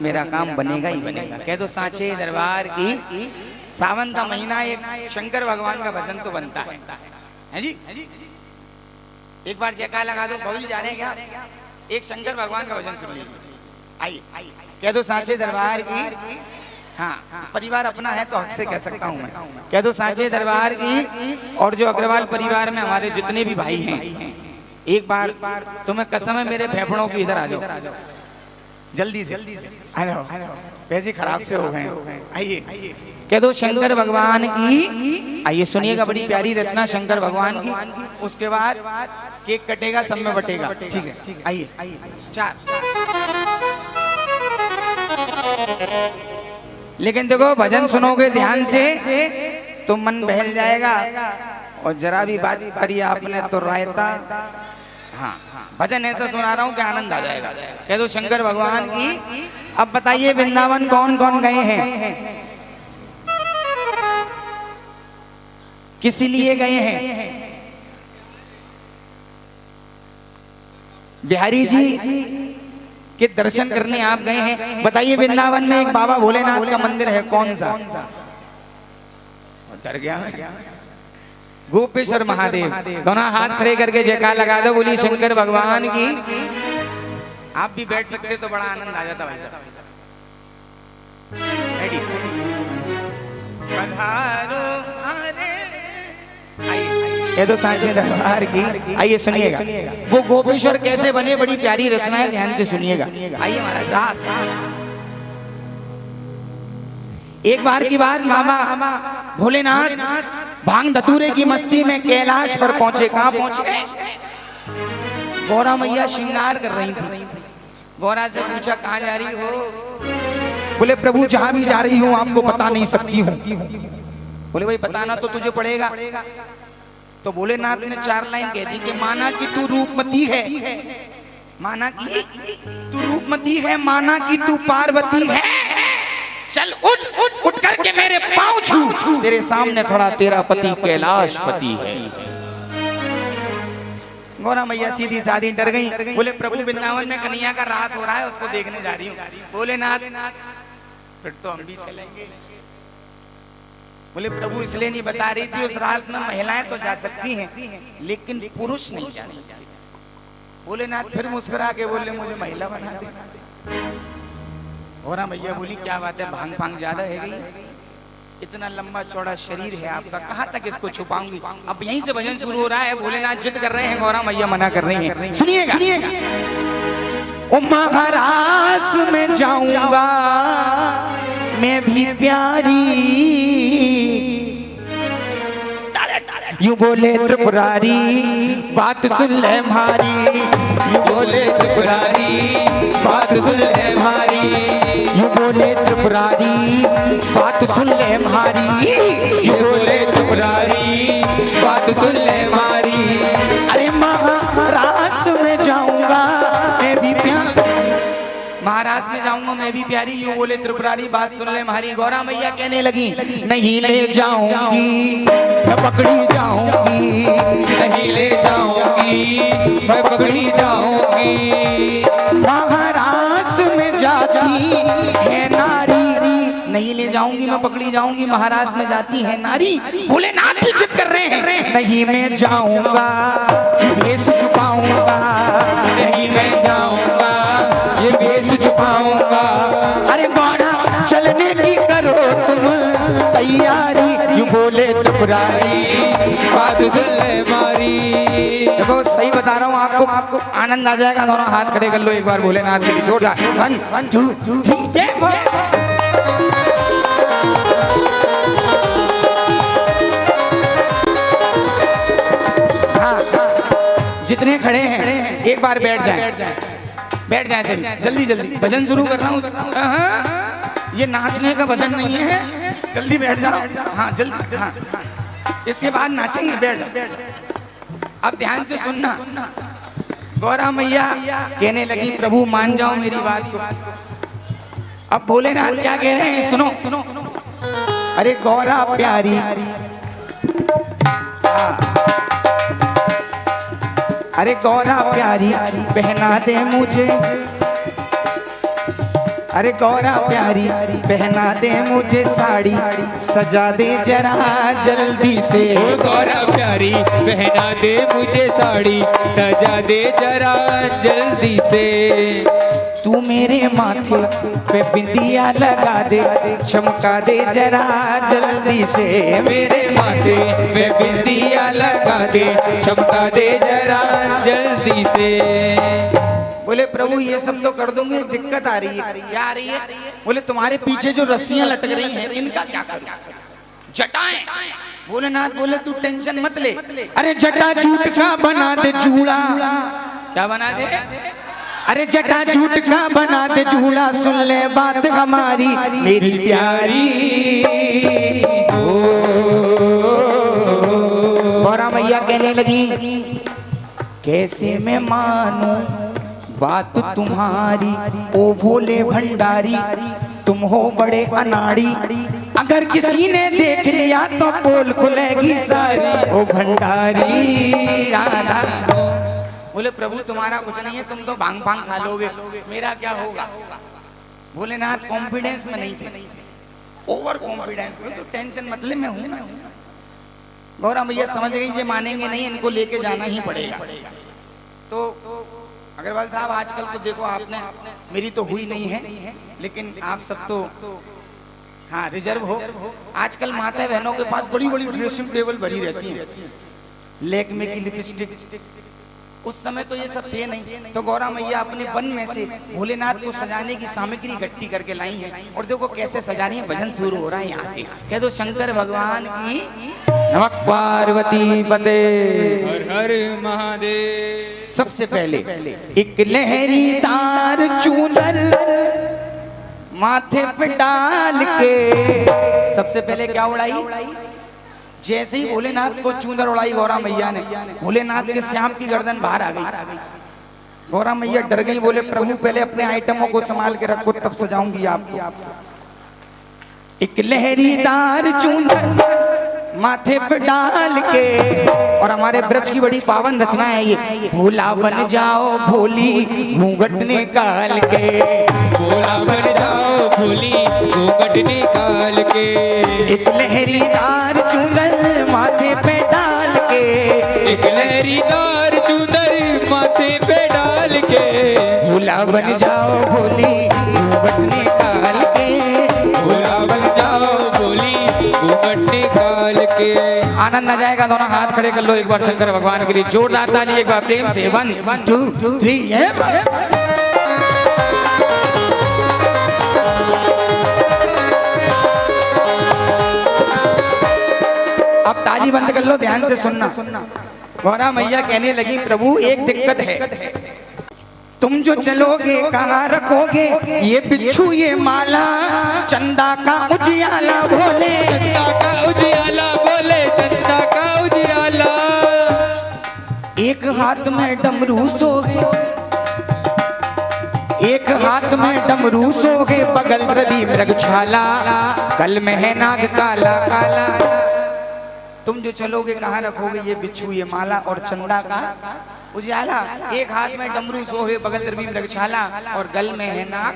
मेरा काम बनेगा ही बनेगा। कह दो सांचे दरबार की। सावन का महीना एक शंकर भगवान का भजन तो बनता है जी। एक बार जयकार लगा दो। भौजी जा रहे हैं क्या? एक शंकर भगवान का भजन सुन लीजिए। आइए कह दो सांचे दरबार की। हाँ, परिवार अपना है तो हक से कह सकता हूँ मैं। कह दो सांचे दरबार की। और जो अग्रवाल परिवार में हमारे जितने भी भाई हैं, एक बार तुम्हें कसम है मेरे फेफड़ों की, इधर आ जाओ जल्दी से। वैसे खराब से हो गए। आइए कह दो शंकर भगवान की। आइए सुनिएगा, बड़ी प्यारी रचना शंकर भगवान की। उसके बाद केक कटेगा, सब में बटेगा। ठीक है, आइए 4। लेकिन देखो भजन सुनोगे ध्यान से तो मन बहल जाएगा। और जरा भी बात करी आपने तो रायता। हाँ, भजन ऐसा सुना रहा हूँ कि आनंद आ जाएगा। कह दो शंकर भगवान की। अब बताइए वृंदावन कौन कौन गए हैं? किस लिए गए हैं? बिहारी जी के दर्शन करने आप गए हैं। बताइए वृंदावन में एक बाबा भोलेनाथ का मंदिर है, कौन सा? डर गया मैं। गोपेश्वर महादेव। दोनों हाथ खड़े करके जयकार लगा दो, बोली शंकर भगवान की। आप भी बैठ सकते तो बड़ा आनंद आ जाता भाई साहब। ये तो सांचे दरबार की। आइए सुनिएगा वो गोपेश्वर कैसे बने, बड़ी प्यारी रचना है, ध्यान से सुनिएगा। आइए महाराज दास। एक बार की बात, मामा भोलेनाथ भांग धतूरे की मस्ती में कैलाश पर पहुंचे। कहां पहुंचे? गौरा मैया श्रृंगार कर रही थी। गौरा से पूछा कहां जा रही हो? बोले प्रभु जहां भी जा रही हूं आपको बता नहीं सकती हूं। बोले भाई बताना तो तुझे पड़ेगा। तो भोलेनाथ ने 4 लाइन कह दी कि माना कि तू रूपमती है, माना कि तू रूपमती है, माना कि तू पार्वती है। चल उठ उठ करके मेरे पांव छू, तेरे सामने खड़ा तेरा पति कैलाशपति है। गौरा मैया सीधी सादी डर गई। बोले प्रभु वृंदावन में कन्हैया का रास हो रहा है, उसको देखने जा रही हूँ। भोलेनाथ फिर तो हम भी चलेंगे। बोले प्रभु इसलिए नहीं बता रही थी, उस रास में महिलाएं तो जा सकती हैं लेकिन पुरुष नहीं जा सकते। भोलेनाथ फिर मुस्कुरा के बोले मुझे महिला बना दे। गौरा मैया बोली क्या बात है, भांग भांग ज्यादा है गई? इतना लंबा चौड़ा शरीर है आपका, कहाँ तक इसको छुपाऊंगी? अब यहीं से भजन शुरू हो रहा है। भोलेनाथ जिद कर रहे हैं, गौरा मैया मना कर रही हैं। सुनिएगा। ओ महारास में जाऊंगा मैं भी प्यारी, यूं बोले त्रिपुरारी बात सुन ले हमारी। यूं बोले त्रिपुरारी बात सुन ले हमारी। यूं बोले त्रिपुरारी बात सुन ले हमारी। यूं बोले त्रिपुरारी बात सुन ले हमारी। अरे महाराष्ट्र में जाऊंगा मैं भी प्यारी, महाराष्ट्र में जाऊंगा मैं भी प्यारी। यूं बोले त्रिपुरारी बात सुन ले हमारी। गौरा मैया कहने लगी नहीं ले जाऊंगी मैं पकड़ी जाऊंगी, नहीं ले जाऊंगी मैं पकड़ी जाऊंगी। महाराष्ट्र में जाती है नारी, नहीं ले जाऊंगी मैं पकड़ी जाऊंगी, महाराष्ट्र में जाती है नारी। भोलेनाथ भी जिद कर रहे हैं नहीं मैं जाऊंगा भेष छुपाऊंगा, नहीं मैं जाऊंगा ये भेष छुपाऊंगा। अरे गौरा चलने की करो तुम तैयारी। यूं बोले त्रिपुरारी बात सुन ले हमारी। देखो सही बता रहा हूँ आपको आनंद आ जाएगा। दोनों हाथ खड़े कर लो एक बार भोलेनाथ के लिए, जोरदार 1 2 3। जितने खड़े हैं एक बार बैठ जाएं, बैठ जाएं सभी, जल्दी जल्दी भजन शुरू कर रहा हूँ। ये नाचने का भजन नहीं है, जल्दी बैठ जाओ। हाँ जल्दी, हाँ इसके बाद नाचेंगे। बैठ। अब ध्यान से सुनना। गौरा मैया कहने लगी प्रभु मान जाओ मेरी बात को। अब भोलेनाथ क्या कह रहे हैं सुनो। अरे गौरा प्यारी, अरे गौरा प्यारी पहना दे मुझे, अरे गौरा प्यारी पहना दे मुझे साड़ी, सजा दे जरा जल्दी से। ओ गौरा प्यारी पहना दे मुझे साड़ी, सजा दे जरा जल्दी से। तू मेरे माथे पे बिंदिया लगा दे, चमका दे जरा जल्दी से। मेरे माथे पे बिंदिया लगा दे, चमका दे जरा जल्दी से। बोले प्रभु ये सब तो कर दूंगे, दिक्कत आ रही है। क्या आ रही है? बोले तुम्हारे पीछे जो रस्सियां लटक रही हैं इनका क्या करूं? जटाएं। भोलेनाथ बोले तू टेंशन मत ले, अरे जटा जूट का बना दे जूड़ा। क्या बना दे? अरे जटा जूट का बना दे जूड़ा, सुन ले बात हमारी मेरी प्यारी। गौरा मैया कहने लगी कैसे मैं मानूं बात तुम्हारी, ओ भोले भंडारी तुम हो बड़े अनाड़ी। अगर किसी ने देख लिया तो पोल खुलेगी सारी, ओ भंडारी राधा। बोले प्रभु तुम्हारा कुछ नहीं है, तुम तो भांग भांग खा लोगे, मेरा क्या होगा? भोलेनाथ कॉन्फिडेंस में नहीं थे, ओवर कॉन्फिडेंस में। तो टेंशन मत ले, मैं हूं ना। गौरा मैया समझ गई ये मानेंगे नहीं, इनको लेके जाना ही पड़ेगा। तो अग्रवाल साहब आजकल तो देखो आपने, मेरी तो हुई नहीं है लेकिन आप सब तो हाँ रिजर्व हो। आजकल माता बहनों के पास बड़ी बड़ी ड्रेसिंग टेबल भरी रहती है, लैक्मे की लिपस्टिक। उस समय तो ये सब थे नहीं। तो गौरा मैया अपने वन में से भोलेनाथ को सजाने की सामग्री इकट्ठी करके लाई है। और देखो कैसे सजा रही है, भजन शुरू हो रहा है यहाँ से। कह दो शंकर भगवान की नमः पार्वती पते हर हर महादेव। सबसे पहले एक लहरीदार चूनर माथे पे डाल के सबसे पहले क्या उड़ाई? जैसे ही भोलेनाथ को चूनर उड़ाई गौरा मैया ने, भोलेनाथ के श्याम की गर्दन बाहर आ गई। गौरा मैया डर गई, बोले प्रभु पहले अपने आइटमों को संभाल के रखो तब सजाऊंगी आपको। एक लहरीदार चूनर माथे पे डाल के, और हमारे ब्रज की बड़ी पावन रचना है ये। भोला बन जाओ भोली घूंघट निकाल के, भोला बन जाओ भोली घूंघट निकाल के। एक लहरीदार चूनर माथे पे डाल के, एक लहरीदार चुंदर माथे पे डाल के। भोला बन जाओ भोली घूंघट निकाल के, भोला बन जाओ भोली घूंघट निकाल के। आनंद आ जाएगा। दोनों हाथ खड़े कर लो एक बार शंकर भगवान के लिए, जोरदार ताली एक बार प्रेम से। 1 2 3 अब ताली बंद कर लो, ध्यान से सुनना। गौरा मैया कहने लगी प्रभु एक दिक्कत है, तुम जो चलोगे कहाँ रखोगे ये बिच्छू ये माला? चंदा का उजियाला भोले, चंदा का उजियाला भोले, चंदा का उजियाला। एक हाथ में डमरू सोगे, एक हाथ में डमरू सोगे, बगल रवि मृगशाला, गल में है नाग काला काला। तुम जो चलोगे कहाँ रखोगे ये बिच्छू ये माला और चंदा का उजाला? एक हाथ में डमरू सोहे, बगल रवि मृगशाला, और गल में है नाग।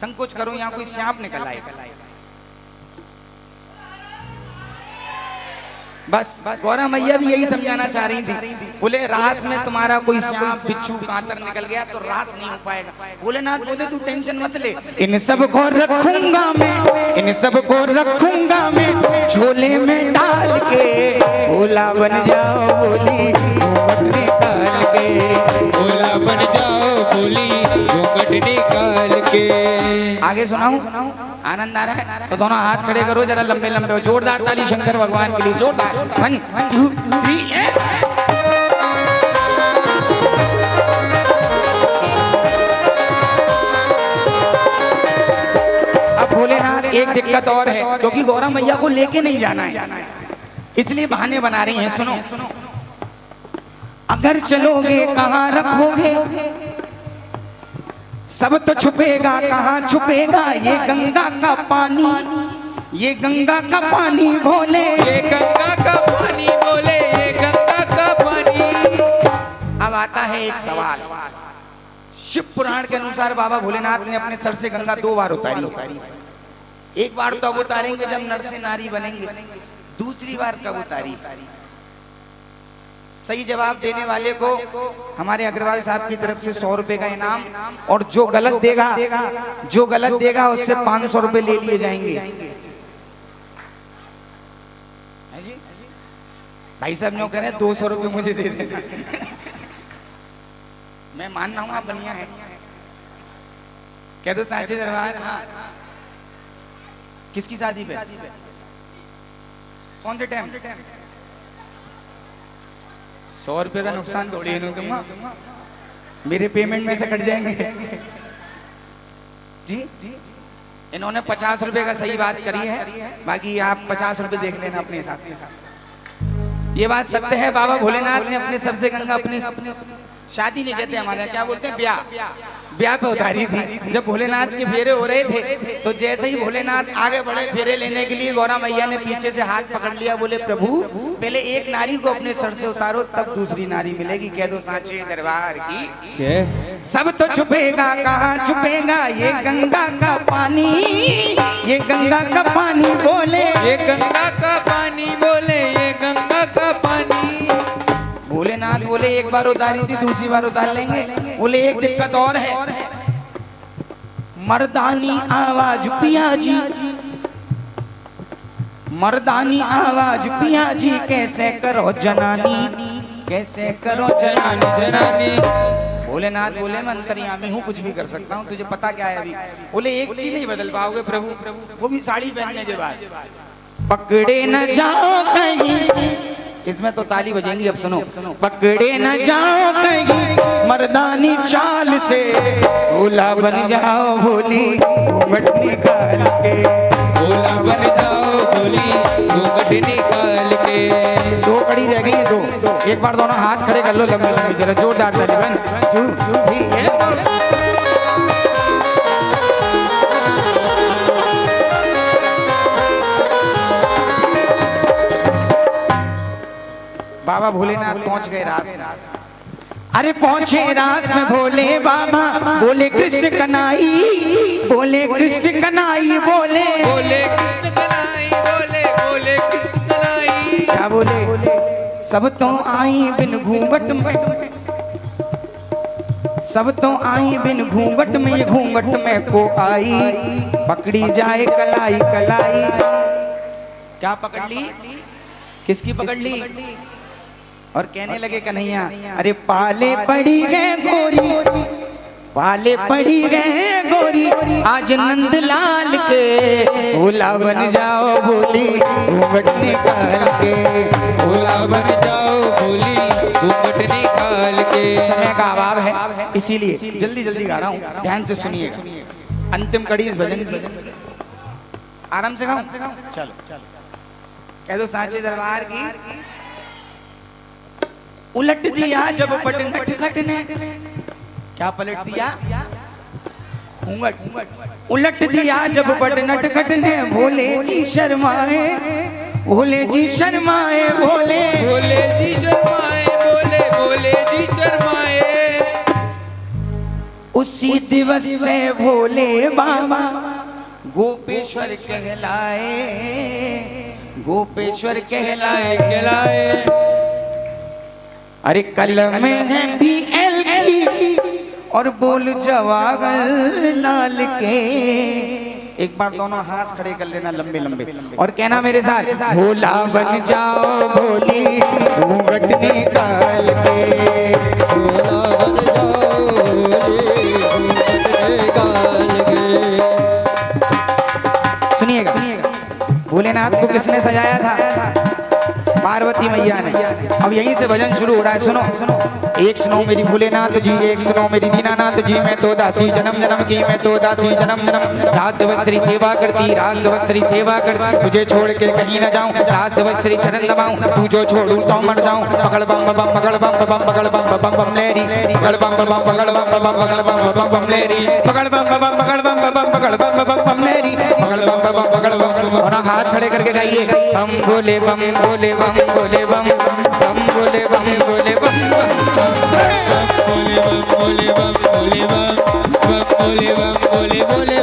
संकोच करो, यहाँ कोई सांप निकल आए। बस गौरा मैया भी यही समझाना चाह रही थी। बोले रास में तुम्हारा कोई सांप बिच्छू कांतर निकल गया तो रास नहीं हो पाएगा। भोलेनाथ बोले तू टेंशन मत ले, इन सब को रखूंगा मैं, इन सब को रखूंगा मैं झोले में डाल के। भोला बन जाओ भोली घूंघट निकाल के, भोला बन जाओ भोली घूंघट निकाल के। आगे सुनाऊं? आनंद आ रहा है तो दोनों हाथ खड़े करो जरा लंबे लंबे, जोरदार ताली शंकर भगवान के लिए, जोरदार। 1 2 3 अब भोलेनाथ एक दिक्कत और है, क्योंकि गौरा मैया को लेके नहीं जाना है, इसलिए बहाने बना रही हैं। सुनो, अगर चलोगे कहाँ रखोगे? सब तो छुपेगा, कहाँ छुपेगा? ये गंगा का पानी, ये गंगा का पानी भोले, ये गंगा का पानी बोले, ये गंगा का पानी। अब आता है एक सवाल, शिव पुराण के अनुसार बाबा भोलेनाथ ने अपने सर से गंगा 2 बार उतारी। एक बार तब उतारेंगे जब नर से नारी बनेंगे, दूसरी बार कब उतारी? सही जवाब देने वाले को हमारे अग्रवाल साहब की तरफ से 100 रुपए का इनाम, और जो गलत देगा उससे 500 रुपए ले लिए जाएंगे। है जी? भाई साहब जो कह रहे हैं 200 रुपए मुझे दे देना। मैं मान रहा हूं आप बनिया है, कह दो सांचे दरबार। हाँ, किसकी शादी पे? कौन से टाइम? 100 रुपए का नुकसान थोड़ी है दूंगा, मेरे पेमेंट में से कट जाएंगे। जी इन्होंने 50 रुपए का सही बात करी है, बाकी आप 50 रुपए देख लेना अपने हिसाब से। ये बात सत्य है, बाबा भोलेनाथ ने अपने सर से गंगा अपने शादी नहीं कहते हमारे, क्या बोलते हैं, ब्याह पे उतारी थी। जब भोलेनाथ के फेरे हो रहे थे तो जैसे ही भोलेनाथ आगे बढ़े फेरे लेने के लिए, गौरा मैया ने पीछे से हाथ पकड़ लिया, बोले प्रभु पहले एक नारी को अपने सर से उतारो तब दूसरी नारी मिलेगी। कह दो सांचे दरबार की। सब तो छुपेगा, कहाँ छुपेगा ये गंगा का पानी, ये गंगा का पानी बोले, ये गंगा का पानी बोले, ये गंगा का पानी। भोलेनाथ बोले एक बार उतारी थी, दूसरी बार उतार लेंगे। बोले एक दिक्कत और है, मर्दानी आवाज पिया जी, मर्दानी आवाज पिया जी, कैसे करो जनानी, कैसे करो जनानी जनानी। भोलेनाथ बोले मैं अंतर्यामी हूँ, कुछ भी कर सकता हूँ, तुझे पता क्या है अभी? बोले एक चीज नहीं बदल पाओगे प्रभु, वो भी साड़ी पहनने के बाद। पकड़े न जाओ कहीं, इसमें तो ताली बजेंगी, अब सुनो। पकड़े न जाओ कहीं मर्दानी चाल से, भोला बन जाओ भोली घूंघट निकाल के, भोला बन जाओ भोली घूंघट निकाल के। 2 कड़ी रह गई है, 2। एक बार दोनों हाथ खड़े कर लो लंबे लंबे, जरा जोरदार ताली। 1 2 3। बाबा भोलेनाथ पहुंच गए रास में। अरे पहुंचे रास में भोले बाबा, बोले कृष्ण कन्हई, बोले कृष्ण कन्हई, बोले कृष्ण कन्हई, बोले कृष्ण कन्हई। क्या बोले? सब तो आई बिन घूंघट में, सब तो आई बिन घूंघट में, ये घूंघट में को आई, पकड़ी जाए कलाई कलाई। क्या पकड़ ली? किसकी पकड़ ली? और कहने लगे कन्हैया अरे पाले पड़ी है गोरी, पाले पड़ी है गोरी, आज नंदलाल के, भोला बन जाओ भोली घूंघट निकाल के, भोला बन जाओ भोली घूंघट निकाल के। समय का अभाव है इसीलिए जल्दी जल्दी गा रहा हूँ, ध्यान से सुनिएगा। अंतिम कड़ी इस भजन की, आराम से गाऊं? चलो कह दो सांचे दरबार की। उलट दिया जब पट नटखट ने, क्या पलट दिया? घूंघट। उलट दिया जब पट नटखट ने, भोले जी शर्माए, भोले जी शर्माए, भोले जी शर्माए, भोले जी शर्माए। उसी दिवस से भोले बाबा गोपेश्वर कहलाए, गोपेश्वर कहलाए। अरे कल में है BL की और बोल जवाहर लाल के। एक बार दोनों हाथ खड़े कर लेना लंबे लंबे और कहना मेरे साथ, भोला बन जाओ भोली घूंघट निकाल के, भोला बन जाओ भोली घूंघट निकाल के। सुनिएगा, भोलेनाथ को किसने सजाया था? पार्वती मैया ने। अब यहीं से भजन शुरू हो रहा है, सुनो सुनो। एक सुनो मेरी भोलेनाथ जी, एक सुनो मेरी दीनानाथ जी, मैं तो दासी जन्म जन्म की, मैं तो दासी जन्म जन्म। रात दवस्त्री सेवा करती, रात दवस्त्री सेवा करती, तुझे छोड़ के कहीं न जाऊं, रात दवस्त्री चरण दबाऊं, तू जो छोड़ू तो मर जाऊं। पकड़ बम बम पकड़ बम बम पकड़ बम बम बम लेरी, पकड़ बम बम पकड़ बम बम पकड़ बम बम लेरी, पकड़ बम बम पकड़ बम बम पकड़ बम बम लेरी, पकड़ बम बम पकड़ बम। और हाथ खड़े करके गाइए, हम बोले बम बोले बम बोले बम, हम बोले बम बोले बम, बोले बम बोले बम बोले बम।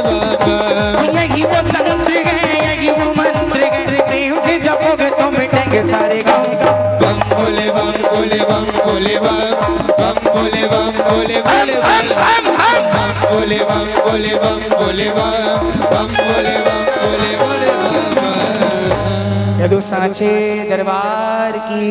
बम यही वो तंत्र है, यही वो मंत्र है, प्रेम से जपोगे तो मिटेंगे सारे गम। बम बोले बम बोले बम बोले बम बम बोले बम बोले बोले बम बम बोले बम बोले बम बोले बम बोले बम बोले बोले बम। यदु सांचे दरबार की